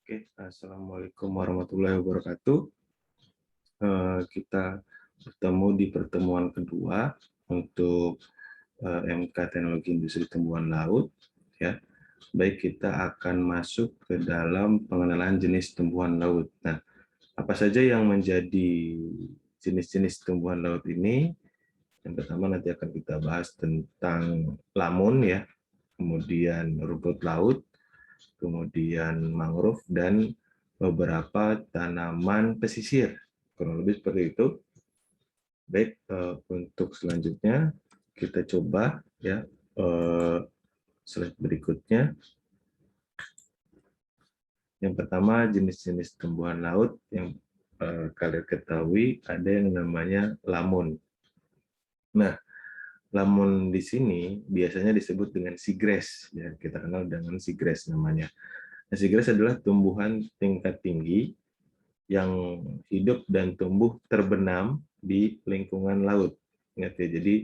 Oke, assalamualaikum warahmatullahi wabarakatuh. Kita bertemu di pertemuan kedua untuk MK Teknologi Industri Tumbuhan Laut. Ya, baik kita akan masuk ke dalam pengenalan jenis tumbuhan laut. Nah, apa saja yang menjadi jenis-jenis tumbuhan laut ini? Yang pertama nanti akan kita bahas tentang lamun ya, kemudian rumput laut, kemudian mangrove, dan beberapa tanaman pesisir. Kurang lebih seperti itu. Baik, untuk selanjutnya kita coba ya slide berikutnya. Yang pertama jenis-jenis tumbuhan laut yang kalian ketahui ada yang namanya lamun. Nah, lamun di sini biasanya disebut dengan seagrass, ya kita kenal dengan seagrass namanya. Nah, seagrass adalah tumbuhan tingkat tinggi yang hidup dan tumbuh terbenam di lingkungan laut. Ingat ya, jadi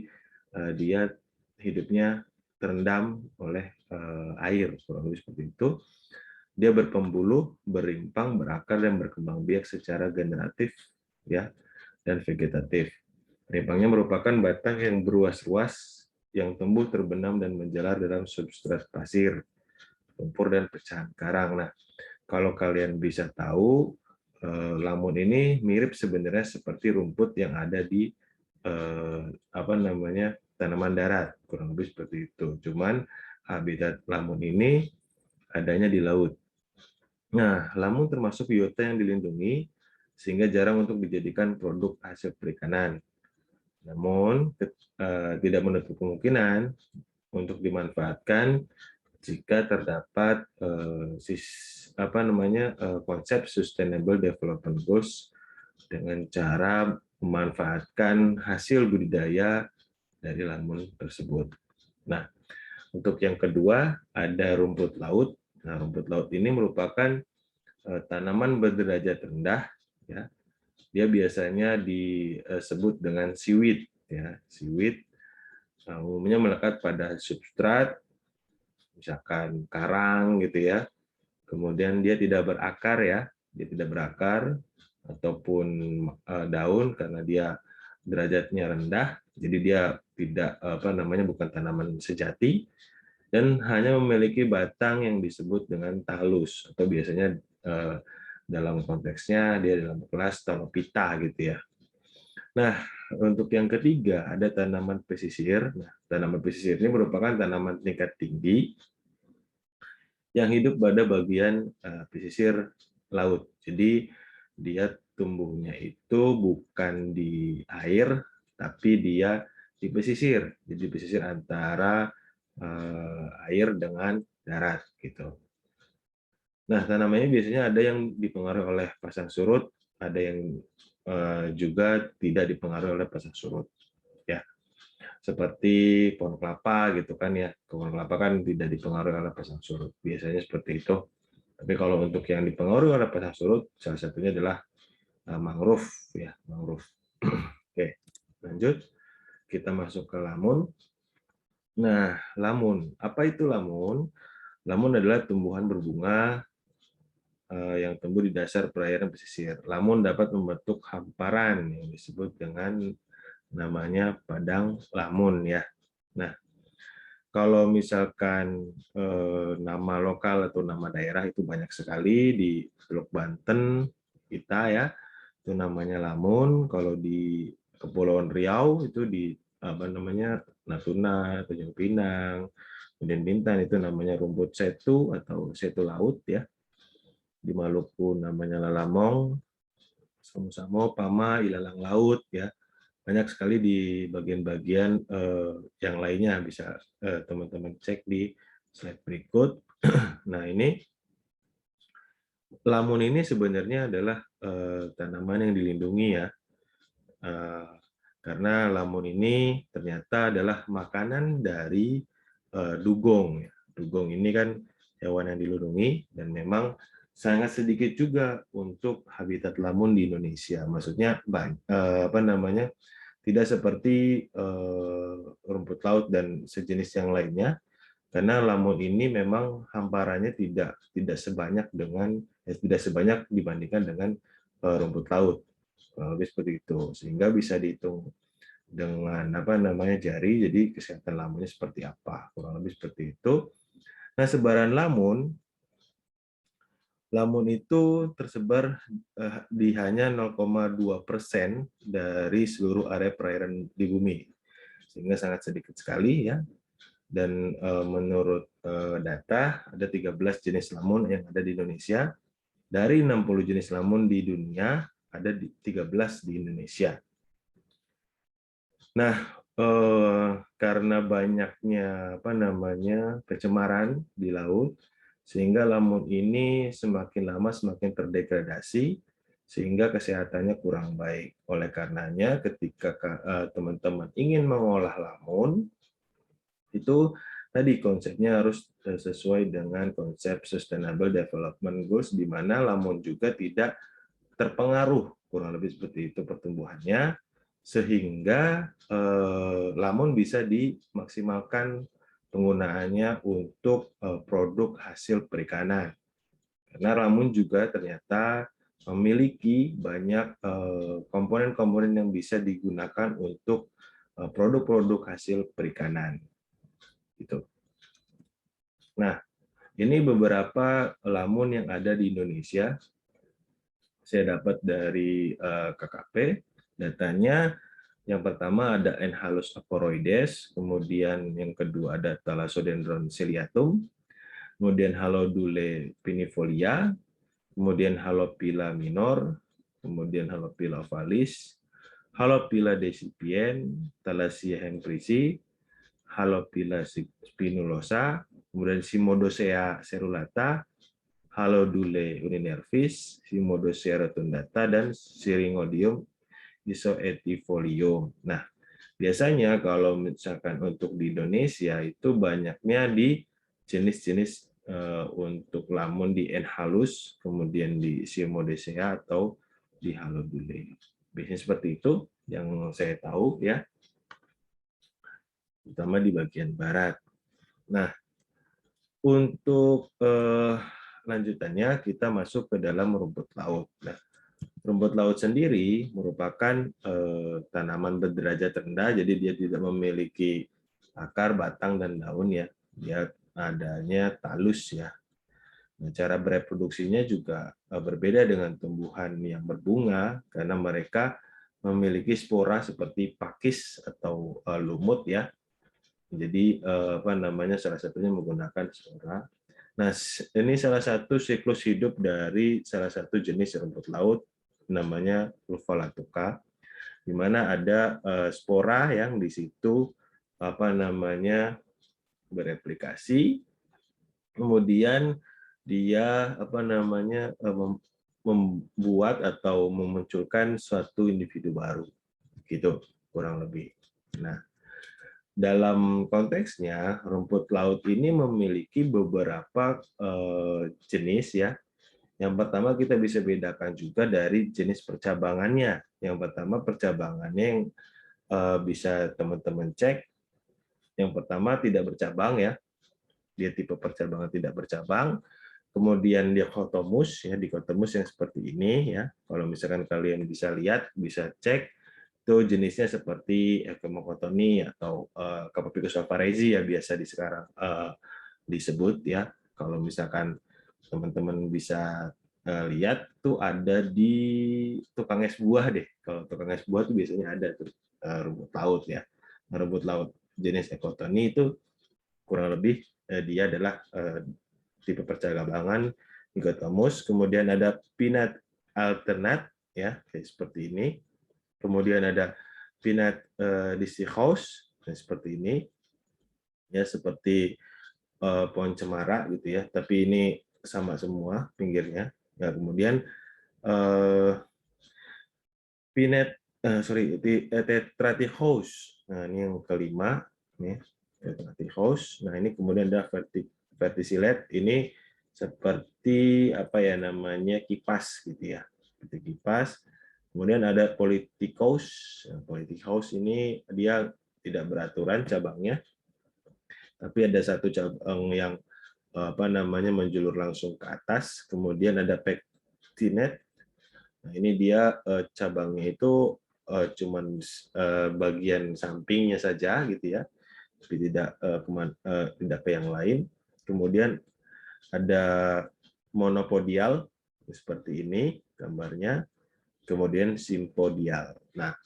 dia hidupnya terendam oleh air, kurang lebih seperti itu. Dia berpembuluh, berimpang, berakar, dan berkembang biak secara generatif ya dan vegetatif. Rimpangnya merupakan batang yang beruas-ruas yang tumbuh terbenam dan menjalar dalam substrat pasir, lumpur, dan pecahan karang. Nah, kalau kalian bisa tahu, lamun ini mirip sebenarnya seperti rumput yang ada di tanaman darat, kurang lebih seperti itu. Cuman habitat lamun ini adanya di laut. Nah, lamun termasuk biota yang dilindungi sehingga jarang untuk dijadikan produk hasil perikanan. Namun tidak menutup kemungkinan untuk dimanfaatkan jika terdapat konsep Sustainable Development Goals dengan cara memanfaatkan hasil budidaya dari lamun tersebut. Nah, untuk yang kedua ada rumput laut. Nah, rumput laut ini merupakan tanaman berderajat rendah, ya. Dia biasanya disebut dengan seaweed, ya. Seaweed umumnya melekat pada substrat, misalkan karang gitu ya. Kemudian dia tidak berakar ya, dia tidak berakar ataupun daun karena dia derajatnya rendah, jadi dia tidak bukan tanaman sejati dan hanya memiliki batang yang disebut dengan talus atau biasanya dalam konteksnya dia dalam kelas Talopita gitu ya. Nah, untuk yang ketiga ada tanaman pesisir. Nah, tanaman pesisir ini merupakan tanaman tingkat tinggi yang hidup pada bagian pesisir laut. Jadi dia tumbuhnya itu bukan di air, tapi dia di pesisir. Jadi pesisir antara air dengan darat gitu. Nah, tanamannya biasanya ada yang dipengaruhi oleh pasang surut, ada yang juga tidak dipengaruhi oleh pasang surut. Ya, seperti pohon kelapa gitu kan ya. Pohon kelapa kan tidak dipengaruhi oleh pasang surut. Biasanya seperti itu. Tapi kalau untuk yang dipengaruhi oleh pasang surut, salah satunya adalah mangrove ya, mangrove. Oke, lanjut. Kita masuk ke lamun. Nah, lamun. Apa itu lamun? Lamun adalah tumbuhan berbunga yang tumbuh di dasar perairan pesisir. Lamun dapat membentuk hamparan yang disebut dengan namanya padang lamun ya. Nah, kalau misalkan nama lokal atau nama daerah itu banyak sekali di Teluk Banten kita ya, itu namanya lamun. Kalau di Kepulauan Riau itu di Natuna, Tanjung Pinang, kemudian Bintan itu namanya rumput setu atau setu laut ya. Di Maluku namanya lalamong, samo-samo, pama, ilalang laut ya. Banyak sekali di bagian-bagian yang lainnya, bisa teman-teman cek di slide berikut. Nah, ini lamun ini sebenarnya adalah tanaman yang dilindungi ya. Karena lamun ini ternyata adalah makanan dari dugong. Dugong ini kan hewan yang dilindungi dan memang sangat sedikit juga untuk habitat lamun di Indonesia. Maksudnya tidak seperti rumput laut dan sejenis yang lainnya, karena lamun ini memang hamparannya tidak sebanyak tidak sebanyak dibandingkan dengan rumput laut, kurang lebih seperti itu, sehingga bisa dihitung dengan jari, jadi kesehatan lamunnya seperti apa, kurang lebih seperti itu. Nah, sebaran lamun itu tersebar di hanya 0,2% dari seluruh area perairan di bumi, sehingga sangat sedikit sekali ya. Dan menurut data ada 13 jenis lamun yang ada di Indonesia. Dari 60 jenis lamun di dunia ada 13 di Indonesia. Nah, karena banyaknya pencemaran di laut, sehingga lamun ini semakin lama semakin terdegradasi, sehingga kesehatannya kurang baik. Oleh karenanya, ketika teman-teman ingin mengolah lamun, itu tadi konsepnya harus sesuai dengan konsep Sustainable Development Goals, di mana lamun juga tidak terpengaruh, kurang lebih seperti itu pertumbuhannya, sehingga lamun bisa dimaksimalkan penggunaannya untuk produk hasil perikanan. Karena lamun juga ternyata memiliki banyak komponen-komponen yang bisa digunakan untuk produk-produk hasil perikanan. Gitu. Nah, ini beberapa lamun yang ada di Indonesia. Saya dapat dari KKP, datanya yang pertama ada Enhalus aporoides, kemudian yang kedua ada Thalassodendron ciliatum, kemudian Halodule pinifolia, kemudian Halopila minor, kemudian Halopila ovalis, Halopila decipien, Thalassia hemprisi, Halopila spinulosa, kemudian Cimodocea cerulata, Halodule urinervis, Cimodocea rotundata, dan Syringodium isoetifolium. Nah, biasanya kalau misalkan untuk di Indonesia itu banyaknya di jenis-jenis untuk lamun di Enhalus, kemudian di Cimodocea atau di Halodule. Biasanya seperti itu yang saya tahu ya, terutama di bagian barat. Nah, untuk lanjutannya kita masuk ke dalam rumput laut. Nah, rumput laut sendiri merupakan tanaman berderajat rendah, jadi dia tidak memiliki akar, batang, dan daun ya. Dia adanya talus ya. Nah, cara bereproduksinya juga berbeda dengan tumbuhan yang berbunga karena mereka memiliki spora seperti pakis atau lumut ya. Jadi salah satunya menggunakan spora. Nah, ini salah satu siklus hidup dari salah satu jenis rumput laut namanya Lupholatuca, di mana ada spora yang di situ bereplikasi, kemudian dia membuat atau memunculkan suatu individu baru, gitu kurang lebih. Nah, dalam konteksnya rumput laut ini memiliki beberapa jenis ya. Yang pertama kita bisa bedakan juga dari jenis percabangannya. Yang pertama percabangannya yang bisa teman-teman cek. Yang pertama tidak bercabang ya. Dia tipe percabangan tidak bercabang. Kemudian dikotomus ya, dikotomus yang seperti ini ya. Kalau misalkan kalian bisa lihat, bisa cek itu jenisnya seperti Chemocotoni atau Capopicus alvarezi ya biasa di sekarang disebut ya. Kalau misalkan teman-teman bisa lihat tuh ada di tukang es buah deh. Kalau tukang es buah tuh biasanya ada tuh rumput laut ya. Rumput laut jenis Echotoni itu kurang lebih dia adalah tipe percabangan Dicotomus. Kemudian ada Pinat alternat ya kayak seperti ini. Kemudian ada Pinat distichous seperti ini. Ya seperti pohon cemara gitu ya, tapi ini sama semua pinggirnya. Ya, kemudian Tetratichous. Nah, ini yang kelima nih, Tetratichous. Nah, ini kemudian ada verticillet, ini seperti kipas gitu ya. Seperti kipas. Kemudian ada Polytichous. Polytichous ini dia tidak beraturan cabangnya, tapi ada satu cabang yang menjulur langsung ke atas. Kemudian ada pectinet. Nah, ini dia cabangnya itu cuman bagian sampingnya saja gitu ya, tapi tidak ke yang lain. Kemudian ada monopodial seperti ini gambarnya, kemudian simpodial. Nah,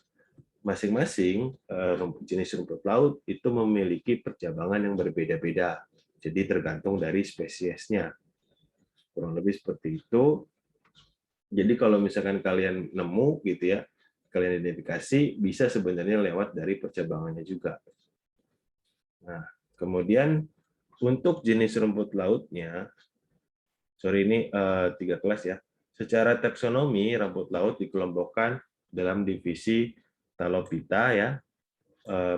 masing-masing jenis rumput laut itu memiliki percabangan yang berbeda-beda. Jadi tergantung dari spesiesnya. Kurang lebih seperti itu. Jadi kalau misalkan kalian nemu gitu ya, kalian identifikasi, bisa sebenarnya lewat dari percabangannya juga. Nah, kemudian untuk jenis rumput lautnya, ini 3 kelas ya. Secara taksonomi, rumput laut dikelompokkan dalam divisi Talophyta ya.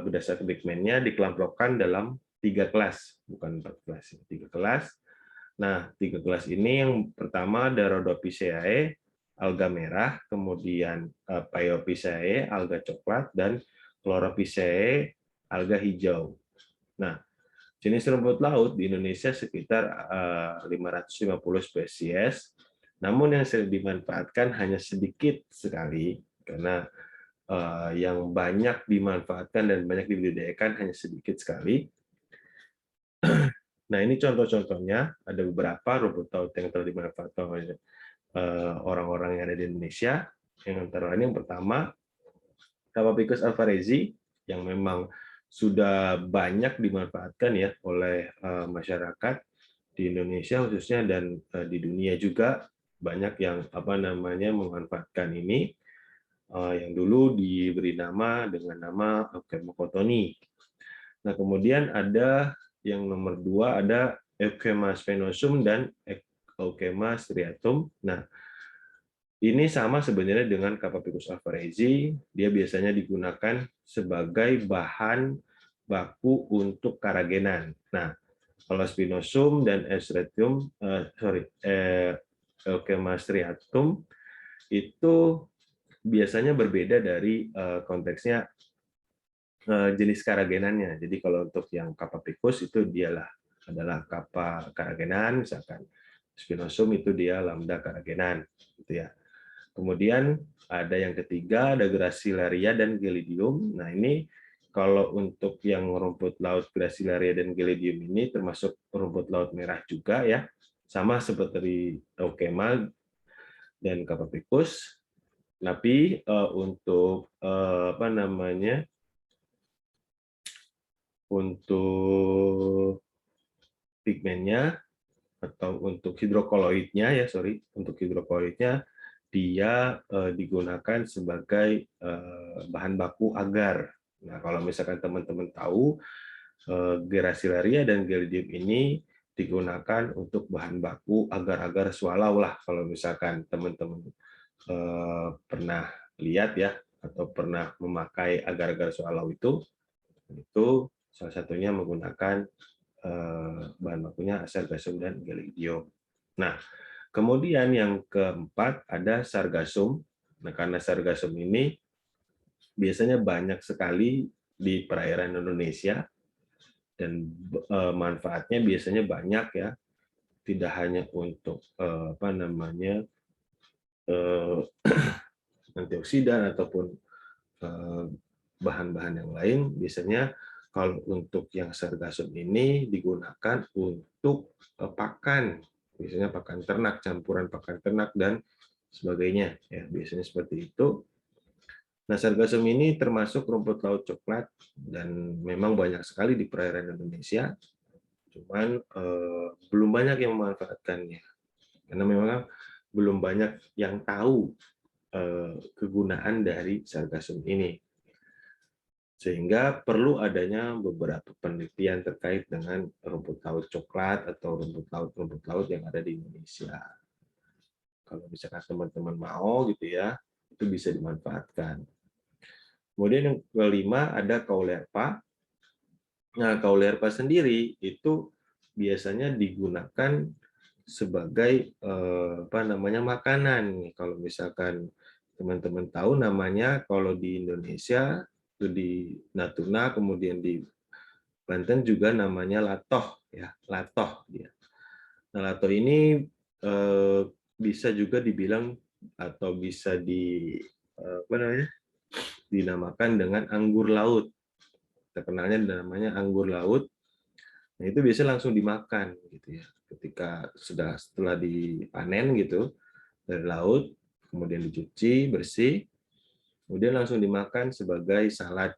Berdasarkan Beckman-nya dikelompokkan dalam 3 kelas, bukan 4 kelas, 3 kelas. Nah, 3 kelas ini yang pertama ada Rhodophyceae, alga merah, kemudian Phaeophyceae, alga coklat, dan Chlorophyceae, alga hijau. Nah, jenis rumput laut di Indonesia sekitar 550 spesies, namun yang sering dimanfaatkan hanya sedikit sekali, karena yang banyak dimanfaatkan dan banyak dibudidayakan hanya sedikit sekali. Nah, ini contoh-contohnya, ada beberapa rumput laut yang telah dimanfaatkan oleh orang-orang yang ada di Indonesia. Yang antara lain yang pertama, Capapicus alvarezi, yang memang sudah banyak dimanfaatkan ya oleh masyarakat di Indonesia khususnya, dan di dunia juga banyak yang memanfaatkan ini, yang dulu diberi nama dengan nama Euchema cottoni. Nah, kemudian ada yang nomor 2, ada Euchema spinosum dan Euchema striatum. Nah, ini sama sebenarnya dengan Capapicus alvarezi, dia biasanya digunakan sebagai bahan baku untuk karagenan. Nah, kalau spinosum dan Euchema striatum itu biasanya berbeda dari konteksnya jenis karagenannya. Jadi kalau untuk yang Capapicus itu adalah kappa karagenan, misalkan spinosum itu dia lambda karagenan, gitu ya. Kemudian ada yang ketiga, ada Gracilaria dan Gelidium. Nah, ini kalau untuk yang rumput laut Gracilaria dan Gelidium ini termasuk rumput laut merah juga ya, sama seperti Euchema dan Capapicus. Tapi untuk untuk pigmennya atau untuk hidrokoloidnya untuk hidrokoloidnya dia digunakan sebagai bahan baku agar. Nah, kalau misalkan teman-teman tahu, Gracilaria dan Gelidium ini digunakan untuk bahan baku agar-agar swallow lah, kalau misalkan teman-teman pernah lihat ya, atau pernah memakai agar-agar swallow itu salah satunya menggunakan bahan bakunya Sargassum dan Gelidium. Nah, kemudian yang keempat ada Sargassum. Nah, karena Sargassum ini biasanya banyak sekali di perairan Indonesia dan manfaatnya biasanya banyak ya, tidak hanya untuk antioksidan ataupun bahan-bahan yang lain. Biasanya kalau untuk yang Sargassum ini digunakan untuk pakan, biasanya pakan ternak, campuran pakan ternak dan sebagainya ya, biasanya seperti itu. Nah, Sargassum ini termasuk rumput laut coklat dan memang banyak sekali di perairan Indonesia, cuman belum banyak yang memanfaatkannya karena memang belum banyak yang tahu kegunaan dari Sargassum ini. Sehingga perlu adanya beberapa penelitian terkait dengan rumput laut coklat atau rumput laut yang ada di Indonesia. Kalau misalkan teman-teman mau gitu ya, itu bisa dimanfaatkan. Kemudian yang kelima ada Caulerpa. Nah, Caulerpa sendiri itu biasanya digunakan sebagai makanan. Kalau misalkan teman-teman tahu namanya, kalau di Indonesia itu di Natuna, kemudian di Banten juga namanya latoh ya, latoh dia. Nah, latoh ini bisa juga dibilang atau bisa apa namanya, dinamakan dengan anggur laut. Terkenalnya namanya anggur laut. Nah, itu biasanya langsung dimakan gitu ya. Ketika setelah dipanen gitu dari laut, kemudian dicuci bersih, kemudian langsung dimakan sebagai salad.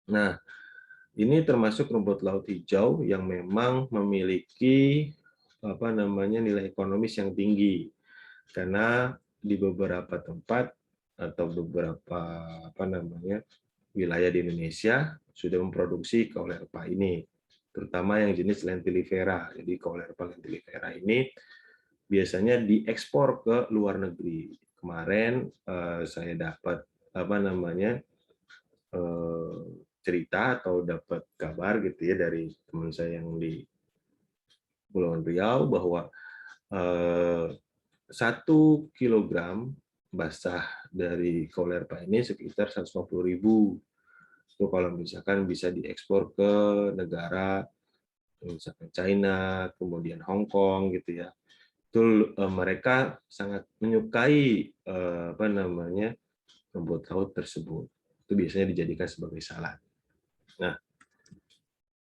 Nah, ini termasuk rumput laut hijau yang memang memiliki apa namanya nilai ekonomis yang tinggi karena di beberapa tempat atau beberapa apa namanya wilayah di Indonesia sudah memproduksi kaulerpa ini, terutama yang jenis lentilivera. Jadi kaulerpa lentilivera ini biasanya diekspor ke luar negeri. Kemarin saya dapat apa namanya cerita atau dapat kabar gitu ya dari teman saya yang di Kepulauan Riau bahwa 1 kilogram basah dari kaulerpa ini sekitar 150.000. Itu kalau misalkan bisa diekspor ke negara misalkan China, kemudian Hong Kong gitu ya. Itu mereka sangat menyukai apa namanya rumput laut tersebut. Itu biasanya dijadikan sebagai salad. Nah,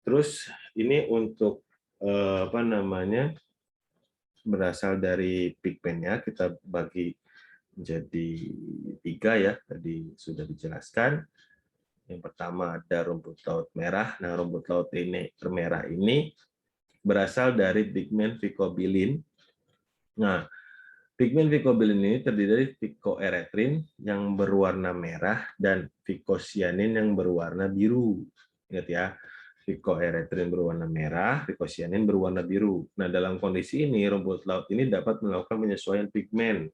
terus ini untuk apa namanya berasal dari pigmennya kita bagi menjadi 3 ya, tadi sudah dijelaskan. Yang pertama ada rumput laut merah. Nah, rumput laut ini merah ini berasal dari pigmen phycobilin. Nah, pigmen phycobilin ini terdiri dari phycoerythrin yang berwarna merah dan phycocyanin yang berwarna biru. Ingat ya, phycoerythrin berwarna merah, phycocyanin berwarna biru. Nah, dalam kondisi ini rumput laut ini dapat melakukan penyesuaian pigmen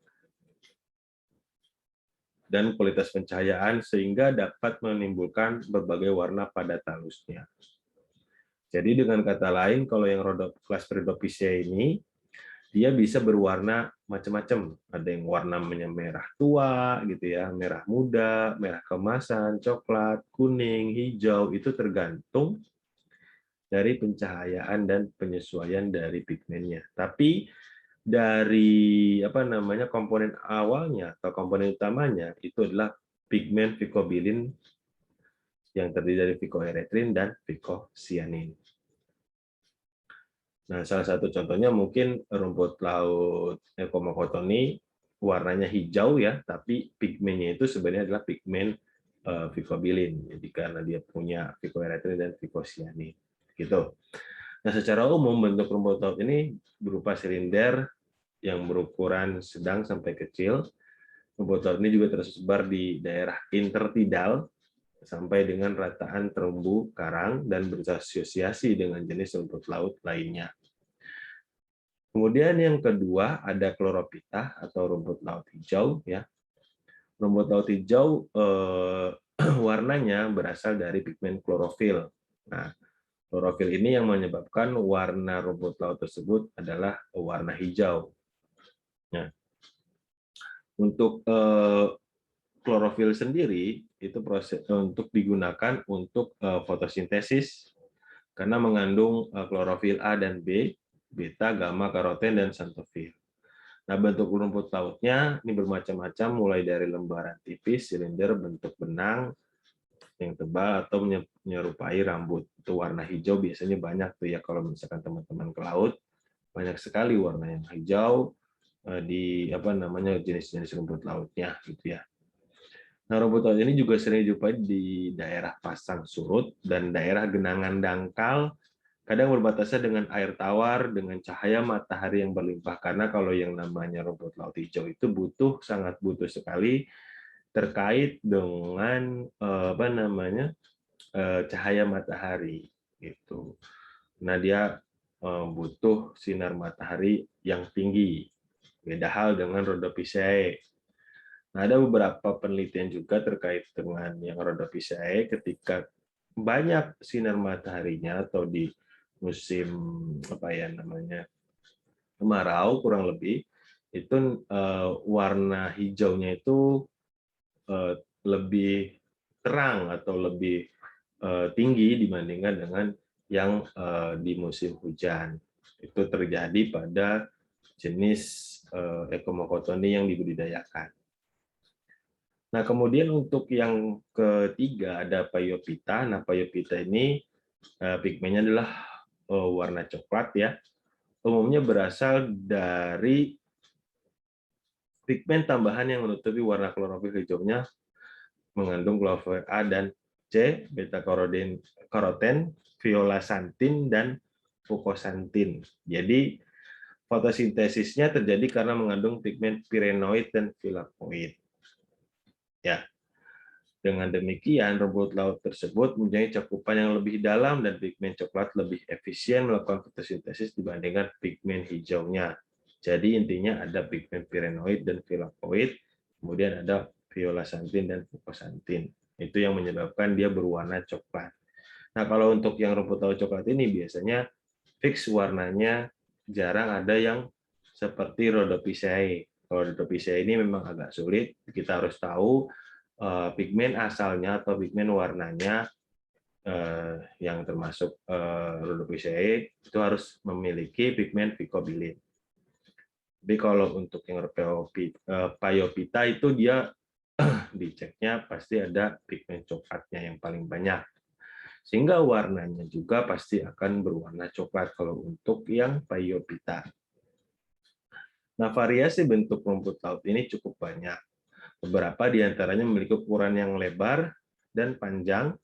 dan kualitas pencahayaan sehingga dapat menimbulkan berbagai warna pada talusnya. Jadi dengan kata lain, kalau yang kelas Rhodophyceae ini, dia bisa berwarna macam-macam. Ada yang warnanya merah tua, gitu ya, merah muda, merah keemasan, coklat, kuning, hijau, itu tergantung dari pencahayaan dan penyesuaian dari pigmennya. Tapi dari apa namanya komponen awalnya atau komponen utamanya itu adalah pigmen phycobilin yang terdiri dari phycoerythrin dan phycocyanin. Nah, salah satu contohnya mungkin rumput laut Ecomocotoni warnanya hijau ya, tapi pigmennya itu sebenarnya adalah pigmen phycobilin. Jadi karena dia punya phycoerythrin dan phycocyanin. Gitu. Nah, secara umum bentuk rumput laut ini berupa silinder yang berukuran sedang sampai kecil. Rumput laut ini juga tersebar di daerah intertidal sampai dengan rataan terumbu karang dan berasosiasi dengan jenis rumput laut lainnya. Kemudian yang kedua ada chlorophyta atau rumput laut hijau ya. Rumput laut hijau warnanya berasal dari pigmen klorofil. Nah, klorofil ini yang menyebabkan warna rumput laut tersebut adalah warna hijau. Nah, untuk klorofil sendiri itu proses untuk digunakan untuk fotosintesis karena mengandung klorofil A dan B, beta, gamma, karoten, dan xanthofil. Nah, bentuk rumput lautnya ini bermacam-macam, mulai dari lembaran tipis, silinder, bentuk benang yang tebal, atau menyerupai rambut. Itu warna hijau biasanya banyak tuh ya kalau misalkan teman-teman ke laut, banyak sekali warna yang hijau di apa namanya jenis-jenis rumput lautnya gitu ya. Nah, rumput laut ini juga sering dijumpai di daerah pasang surut dan daerah genangan dangkal, kadang berbatasan dengan air tawar dengan cahaya matahari yang berlimpah. Karena kalau yang namanya rumput laut hijau itu sangat butuh sekali terkait dengan apa namanya cahaya matahari gitu. Nah, dia butuh sinar matahari yang tinggi. Beda hal dengan Rhodophyceae. Nah, ada beberapa penelitian juga terkait dengan yang Rhodophyceae ketika banyak sinar mataharinya atau di musim apa ya namanya kemarau kurang lebih itu warna hijaunya itu lebih terang atau lebih tinggi dibandingkan dengan yang di musim hujan. Itu terjadi pada jenis Ecomocotoni yang dibudidayakan. Nah, kemudian untuk yang ketiga ada Phaeophyta. Nah, Phaeophyta ini pigmennya adalah warna coklat ya. Umumnya berasal dari pigmen tambahan yang menutupi warna klorofil hijaunya, mengandung klorofil A dan C, beta karoten, violasantin, dan fukosantin. Jadi fotosintesisnya terjadi karena mengandung pigmen pirenoid dan flavonoid. Ya, dengan demikian rumput laut tersebut mempunyai cakupan yang lebih dalam dan pigmen coklat lebih efisien melakukan fotosintesis dibandingkan pigmen hijaunya. Jadi intinya ada pigmen pirenoid dan flavonoid, kemudian ada violasantin dan fukosantin. Itu yang menyebabkan dia berwarna coklat. Nah, kalau untuk yang rumput laut coklat ini biasanya fix warnanya, jarang ada yang seperti Rhodophyceae. Kalau Rhodophyceae ini memang agak sulit, kita harus tahu pigmen asalnya atau pigmen warnanya yang termasuk Rhodophyceae itu harus memiliki pigmen vicobilin. Tapi kalau untuk yang Phaeophyta itu dia diceknya pasti ada pigmen coklatnya yang paling banyak. Sehingga warnanya juga pasti akan berwarna coklat kalau untuk yang Phaeophyta. Nah, variasi bentuk rumput laut ini cukup banyak. Beberapa di antaranya memiliki ukuran yang lebar dan panjang,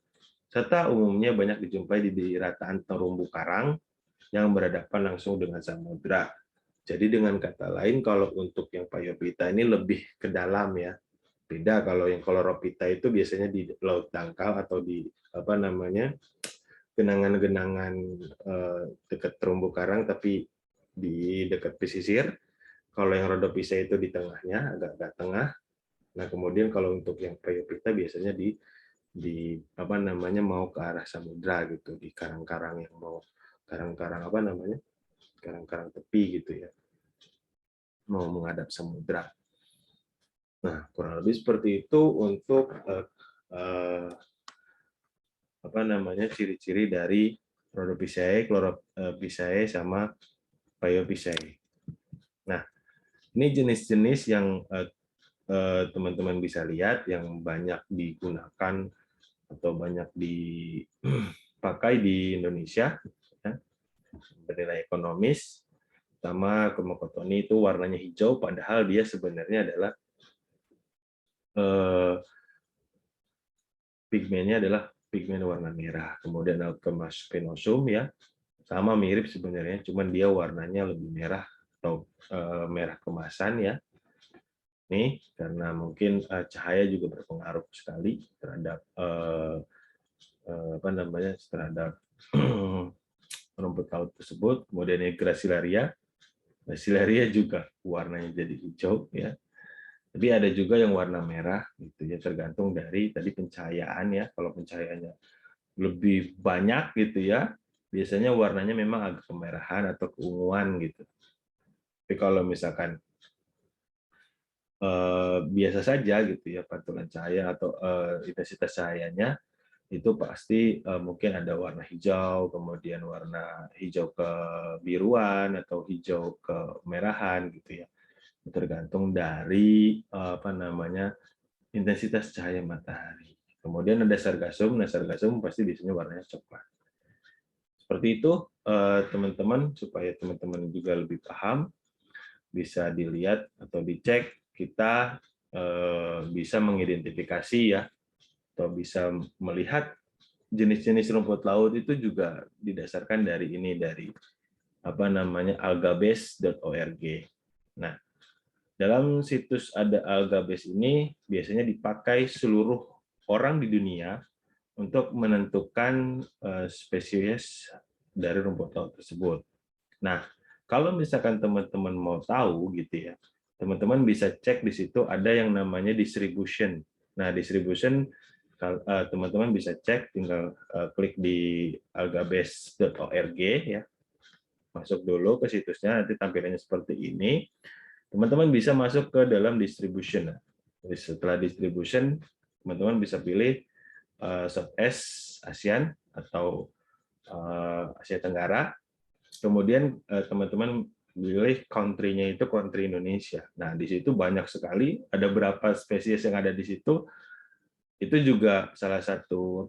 serta umumnya banyak dijumpai di rataan terumbu karang yang berhadapan langsung dengan samudra. Jadi dengan kata lain, kalau untuk yang Phaeophyta ini lebih ke dalam ya. Beda kalau yang Chlorophyta itu biasanya di laut dangkal atau di genangan-genangan dekat terumbu karang, tapi di dekat pesisir. Kalau yang Rhodophyceae itu di tengahnya, agak-agak tengah. Nah, kemudian kalau untuk yang Phaeophyta biasanya di mau ke arah samudra gitu, di karang-karang yang mau karang-karang karang-karang tepi gitu ya, mau menghadap samudra. Nah, kurang lebih seperti itu untuk ciri-ciri dari Rhodophyceae, Chlorophyceae, sama Phaeophyceae. Nah, ini jenis-jenis yang teman-teman bisa lihat yang banyak digunakan atau banyak dipakai di Indonesia, ya, bernilai ekonomis. Pertama, Ecomocotoni itu warnanya hijau, padahal dia sebenarnya adalah pigmennya adalah pigmen warna merah. Kemudian Alkemas spinosum ya, sama mirip sebenarnya, cuman dia warnanya lebih merah atau merah kemasan ya. Nih, karena mungkin cahaya juga berpengaruh sekali terhadap terhadap rumput laut tersebut. Kemudian Gracilaria. Gracilaria juga warnanya jadi hijau ya. Tapi ada juga yang warna merah gitu ya, tergantung dari tadi pencahayaan ya. Kalau pencahayaannya lebih banyak gitu ya, biasanya warnanya memang agak kemerahan atau keunguan gitu. Tapi kalau misalkan biasa saja gitu ya, pantulan cahaya atau intensitas cahayanya itu pasti mungkin ada warna hijau, kemudian warna hijau kebiruan atau hijau kemerahan gitu ya, tergantung dari intensitas cahaya matahari. Kemudian ada sargassum, nah sargassum pasti biasanya warnanya coklat. Seperti itu teman-teman, supaya teman-teman juga lebih paham, bisa dilihat atau dicek, kita bisa mengidentifikasi ya, atau bisa melihat jenis-jenis rumput laut itu juga didasarkan dari algabase.org. Nah, dalam situs ada algabase ini biasanya dipakai seluruh orang di dunia untuk menentukan spesies dari rumput laut tersebut. Nah, kalau misalkan teman-teman mau tahu gitu ya, teman-teman bisa cek di situ ada yang namanya distribution. Nah, distribution teman-teman bisa cek, tinggal klik di algabase.org ya. Masuk dulu ke situsnya, nanti tampilannya seperti ini. Teman-teman bisa masuk ke dalam distribution. Jadi setelah distribution, teman-teman bisa pilih sub S khusus ASEAN atau Asia Tenggara. Kemudian teman-teman pilih country-nya itu country Indonesia. Nah, di situ banyak sekali, ada berapa spesies yang ada di situ. Itu juga salah satu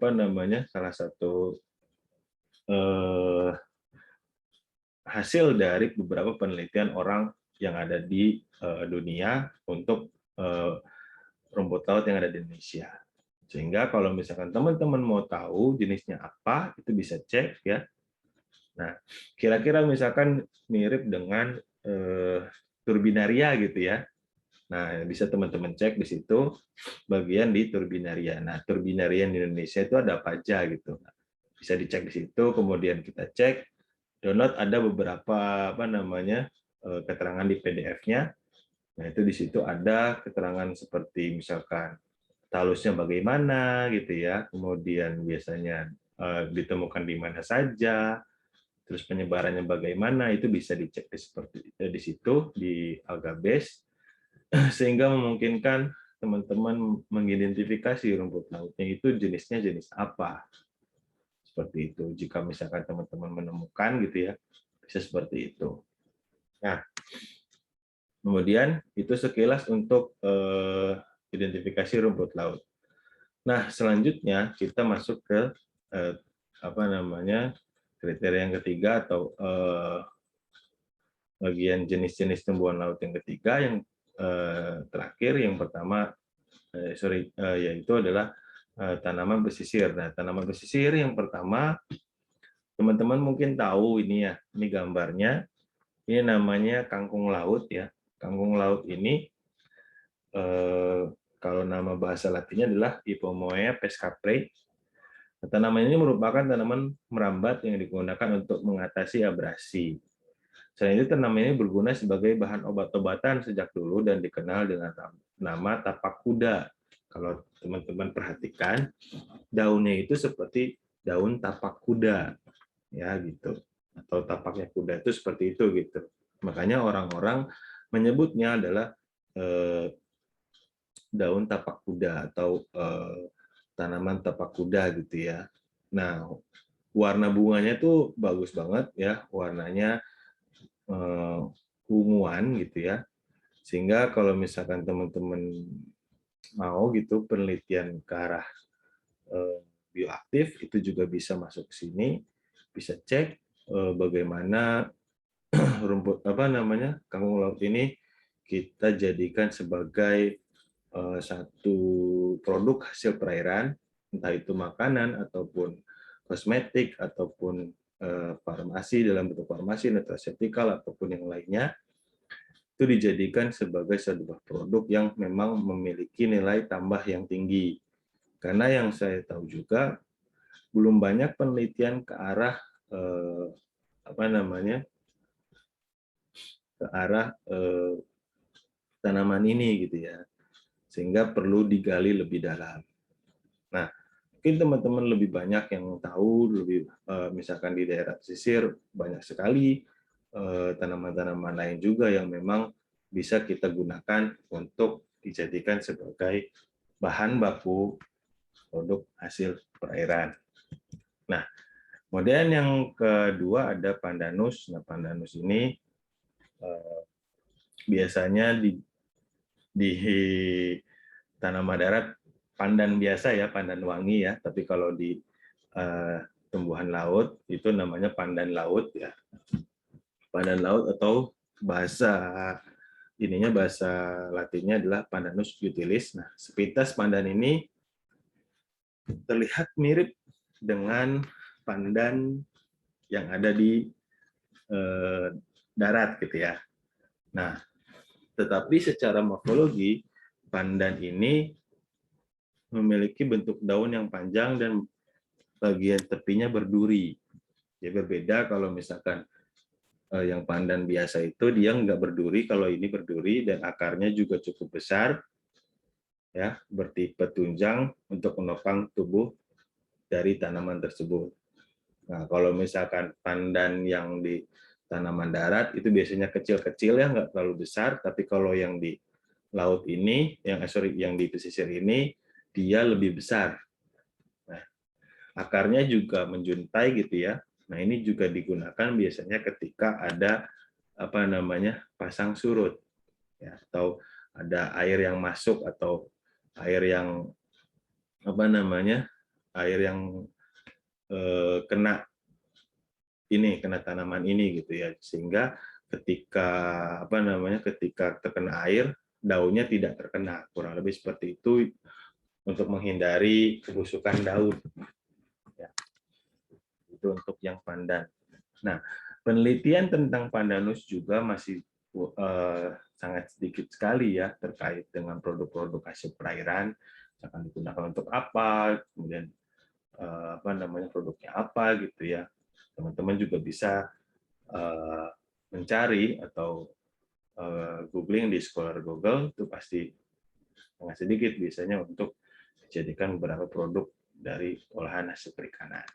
hasil dari beberapa penelitian orang yang ada di dunia untuk rumput laut yang ada di Indonesia. Sehingga kalau misalkan teman-teman mau tahu jenisnya apa, itu bisa cek ya. Nah, kira-kira misalkan mirip dengan turbinaria gitu ya. Nah, bisa teman-teman cek di situ bagian di turbinaria. Nah, turbinaria di Indonesia itu ada apa aja gitu. Bisa dicek di situ, kemudian kita cek, download ada beberapa keterangan di PDF-nya. Nah, itu di situ ada keterangan seperti misalkan talusnya bagaimana gitu ya, kemudian biasanya ditemukan di mana saja, terus penyebarannya bagaimana, itu bisa dicek di situ di Algabase, sehingga memungkinkan teman-teman mengidentifikasi rumput lautnya itu jenisnya jenis apa. Seperti itu. Jika misalkan teman-teman menemukan gitu ya, bisa seperti itu. Nah, kemudian itu sekilas untuk identifikasi rumput laut. Nah, selanjutnya kita masuk ke kriteria yang ketiga atau bagian jenis-jenis tumbuhan laut yang ketiga, yang terakhir, yang pertama yaitu adalah tanaman pesisir. Nah, tanaman pesisir yang pertama, teman-teman mungkin tahu ini ya, ini gambarnya, ini namanya kangkung laut ya. Kangkung laut ini kalau nama bahasa latinnya adalah Ipomoea pescaprei. Tanaman ini merupakan tanaman merambat yang digunakan untuk mengatasi abrasi. Selain itu, tanaman ini berguna sebagai bahan obat-obatan sejak dulu dan dikenal dengan nama tapak kuda. Kalau teman-teman perhatikan, daunnya itu seperti daun tapak kuda, ya gitu. Atau tapaknya kuda itu seperti itu gitu. Makanya orang-orang menyebutnya adalah daun tapak kuda atau tanaman tapak kuda gitu ya. Nah, warna bunganya tuh bagus banget ya, warnanya unguan gitu ya. Sehingga kalau misalkan teman-teman mau gitu penelitian ke arah bioaktif, itu juga bisa masuk ke sini, bisa cek bagaimana kangkung laut ini kita jadikan sebagai satu produk hasil perairan, entah itu makanan ataupun kosmetik ataupun farmasi, dalam bentuk farmasi, nutraceutical ataupun yang lainnya, itu dijadikan sebagai sebuah produk yang memang memiliki nilai tambah yang tinggi. Karena yang saya tahu juga belum banyak penelitian ke arah tanaman ini gitu ya, sehingga perlu digali lebih dalam. Nah, mungkin teman-teman lebih banyak yang tahu, misalkan di daerah pesisir banyak sekali tanaman-tanaman lain juga yang memang bisa kita gunakan untuk dijadikan sebagai bahan baku produk hasil perairan. Nah, kemudian yang kedua ada pandanus. Nah, pandanus ini biasanya di tanaman darat pandan biasa ya, pandan wangi ya, tapi kalau di tumbuhan laut itu namanya pandan laut ya. Pandan laut atau bahasa latinnya adalah Pandanus utilis. Nah, sepintas pandan ini terlihat mirip dengan pandan yang ada di darat gitu ya. Nah, tetapi secara morfologi pandan ini memiliki bentuk daun yang panjang dan bagian tepinya berduri. Jadi berbeda kalau misalkan yang pandan biasa itu dia nggak berduri, kalau ini berduri dan akarnya juga cukup besar, ya, bertipe tunjang untuk menopang tubuh dari tanaman tersebut. Nah, kalau misalkan pandan yang di tanaman darat itu biasanya kecil-kecil ya, nggak terlalu besar, tapi kalau yang di laut ini, yang di pesisir ini, dia lebih besar. Nah, akarnya juga menjuntai gitu ya. Nah, ini juga digunakan biasanya ketika ada pasang surut ya, atau ada air yang masuk atau air yang air yang kena tanaman ini gitu ya, sehingga ketika ketika terkena air daunnya tidak terkena, kurang lebih seperti itu untuk menghindari kebusukan daun ya. Itu untuk yang pandan. Nah, penelitian tentang pandanus juga masih sangat sedikit sekali ya, terkait dengan produk-produk hasil perairan akan digunakan untuk apa, kemudian produknya apa gitu ya. Teman-teman juga bisa mencari atau googling di Scholar Google, itu pasti sangat sedikit biasanya untuk dijadikan beberapa produk dari olahan hasil perikanan.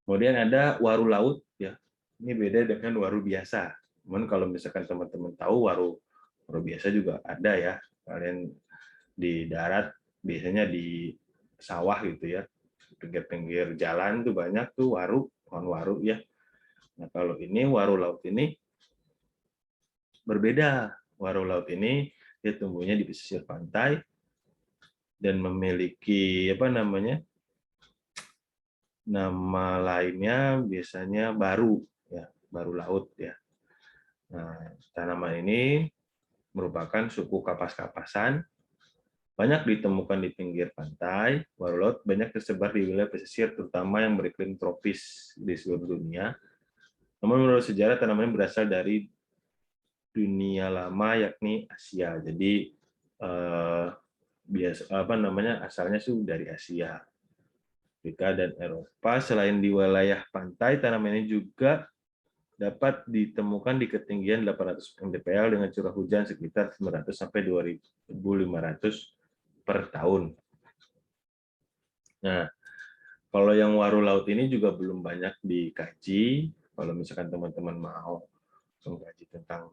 Kemudian ada waru laut ya. Ini beda dengan waru biasa. Cuman kalau misalkan teman-teman tahu waru biasa juga ada ya. Kalian di darat biasanya di sawah gitu ya. Pinggir-pinggir jalan tuh banyak tuh pohon waru ya. Nah, kalau ini waru laut ini berbeda. Waru laut ini dia tumbuhnya di pesisir pantai dan memiliki nama lainnya biasanya baru ya, baru laut ya. Nah, tanaman ini merupakan suku kapas-kapasan, banyak ditemukan di pinggir pantai. Waru laut banyak tersebar di wilayah pesisir terutama yang beriklim tropis di seluruh dunia. Namun menurut sejarah tanaman ini berasal dari dunia lama yakni Asia. Jadi asalnya sih dari Asia, Afrika dan Eropa. Selain di wilayah pantai, tanaman ini juga dapat ditemukan di ketinggian 800 mdpl dengan curah hujan sekitar 900 sampai 2.500 per tahun. Nah, kalau yang waru laut ini juga belum banyak dikaji. Kalau misalkan teman-teman mau mengkaji tentang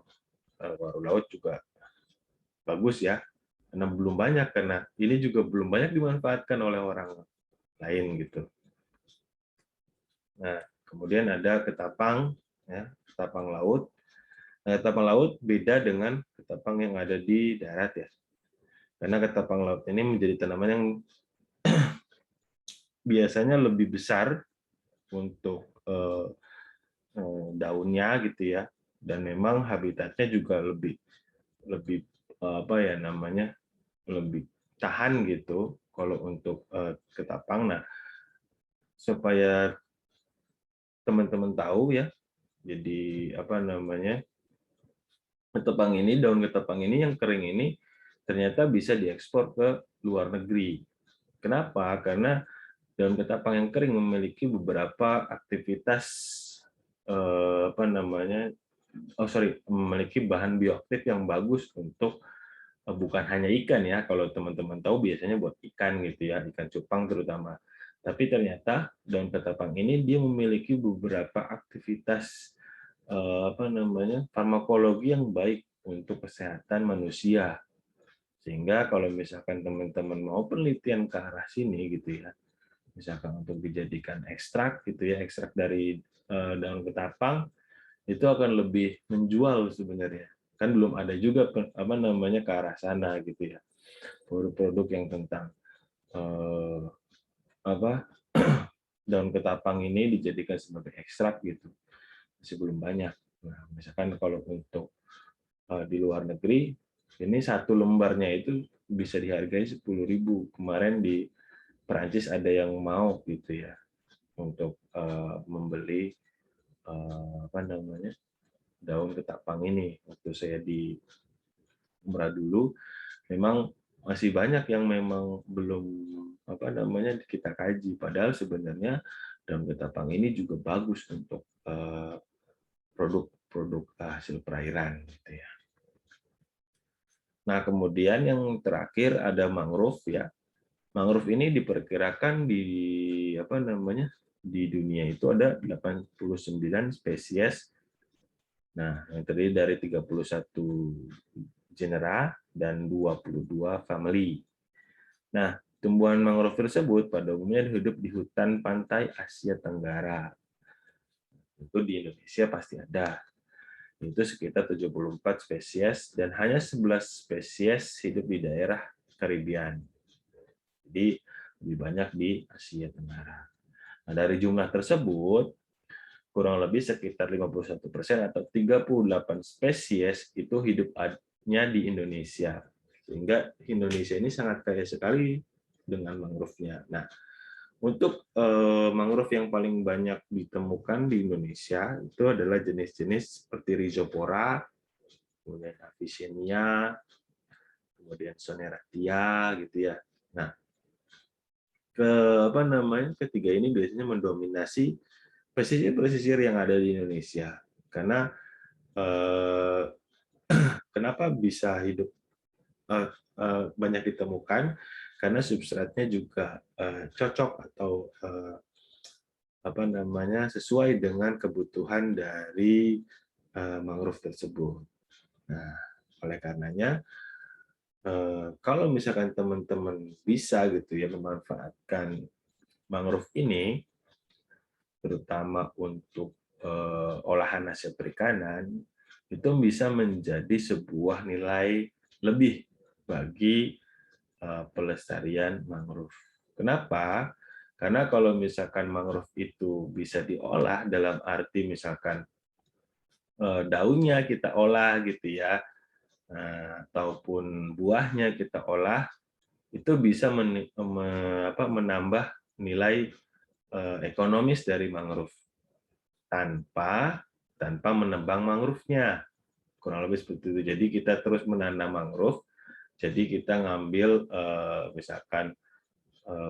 waru laut juga bagus ya, karena belum banyak, karena ini juga belum banyak dimanfaatkan oleh orang lain gitu. Nah, kemudian ada ketapang ya, ketapang laut. Nah, ketapang laut beda dengan ketapang yang ada di darat ya. Karena ketapang laut ini menjadi tanaman yang biasanya lebih besar untuk daunnya gitu ya. Dan memang habitatnya juga lebih lebih tahan gitu kalau untuk ketapang. Nah, supaya teman-teman tahu ya, jadi daun ketapang ini yang kering ini ternyata bisa diekspor ke luar negeri. Kenapa? Karena daun ketapang yang kering memiliki beberapa aktivitas memiliki bahan bioaktif yang bagus untuk bukan hanya ikan ya. Kalau teman-teman tahu biasanya buat ikan gitu ya, ikan cupang terutama. Tapi ternyata daun ketapang ini dia memiliki beberapa aktivitas farmakologi yang baik untuk kesehatan manusia. Sehingga kalau misalkan teman-teman mau penelitian ke arah sini gitu ya, misalkan untuk dijadikan ekstrak gitu ya, ekstrak dari daun ketapang, itu akan lebih menjual sebenarnya. Kan belum ada juga ke arah sana gitu ya. Produk-produk yang tentang daun ketapang ini dijadikan sebagai ekstrak gitu. Masih belum banyak. Nah, misalkan kalau untuk di luar negeri, ini satu lembarnya itu bisa dihargai 10.000. Kemarin di Perancis ada yang mau gitu ya untuk membeli daun ketapang ini. Waktu saya di umrah dulu, memang masih banyak yang memang belum kita kaji. Padahal sebenarnya daun ketapang ini juga bagus untuk produk-produk hasil perairan gitu ya. Nah, kemudian yang terakhir ada mangrove ya. Mangrove ini diperkirakan di dunia itu ada 89 spesies. Nah, yang terdiri dari 31 genera dan 22 family. Nah, tumbuhan mangrove tersebut pada umumnya hidup di hutan pantai Asia Tenggara. Itu di Indonesia pasti ada. Itu sekitar 74 spesies dan hanya 11 spesies hidup di daerah Karibian. Jadi lebih banyak di Asia Tenggara. Nah, dari jumlah tersebut, kurang lebih sekitar 51% atau 38 spesies itu hidupnya di Indonesia. Sehingga Indonesia ini sangat kaya sekali dengan mangrove-nya. Nah, untuk mangrove yang paling banyak ditemukan di Indonesia itu adalah jenis-jenis seperti Rhizopora, kemudian Avicennia, kemudian Soneratia gitu ya. Nah, ketiga ini biasanya mendominasi pesisir-pesisir yang ada di Indonesia. Karena kenapa bisa hidup banyak ditemukan? Karena substratnya juga cocok atau sesuai dengan kebutuhan dari mangrove tersebut. Nah, oleh karenanya kalau misalkan teman-teman bisa gitu ya memanfaatkan mangrove ini, terutama untuk olahan hasil perikanan, itu bisa menjadi sebuah nilai lebih bagi pelestarian mangrove. Kenapa? Karena kalau misalkan mangrove itu bisa diolah dalam arti misalkan daunnya kita olah gitu ya, ataupun buahnya kita olah, itu bisa menambah nilai ekonomis dari mangrove tanpa menebang mangrove-nya. Kurang lebih seperti itu. Jadi kita terus menanam mangrove, jadi kita ngambil misalkan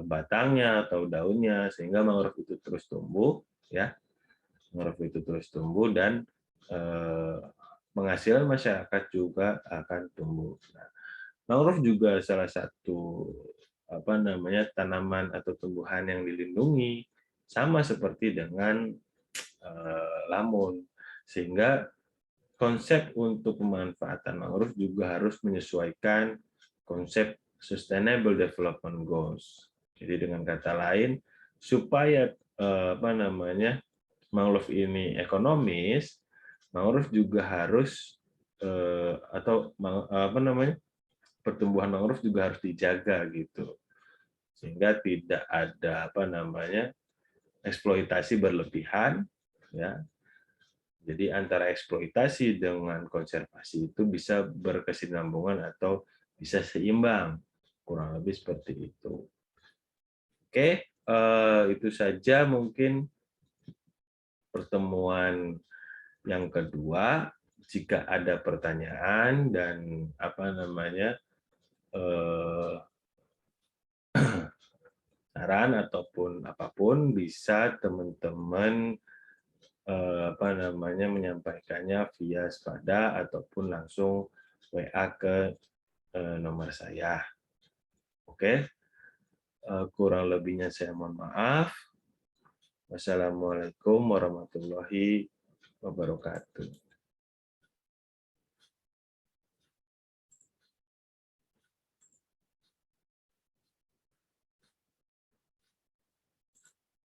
batangnya atau daunnya sehingga mangrove itu terus tumbuh ya. Mangrove itu terus tumbuh dan penghasilan masyarakat juga akan tumbuh. Nah, mangrove juga salah satu tanaman atau tumbuhan yang dilindungi sama seperti dengan lamun, sehingga konsep untuk pemanfaatan mangrove juga harus menyesuaikan konsep Sustainable Development Goals. Jadi dengan kata lain, supaya mangrove ini ekonomis, mangrove juga harus pertumbuhan mangrove juga harus dijaga gitu, sehingga tidak ada eksploitasi berlebihan ya. Jadi antara eksploitasi dengan konservasi itu bisa berkesinambungan atau bisa seimbang, kurang lebih seperti itu. Oke, itu saja mungkin pertemuan yang kedua. Jika ada pertanyaan dan saran ataupun apapun, bisa teman-teman menyampaikannya via Spada ataupun langsung WA ke nomor saya. Oke, kurang lebihnya saya mohon maaf. Wassalamualaikum warahmatullahi wabarakatuh.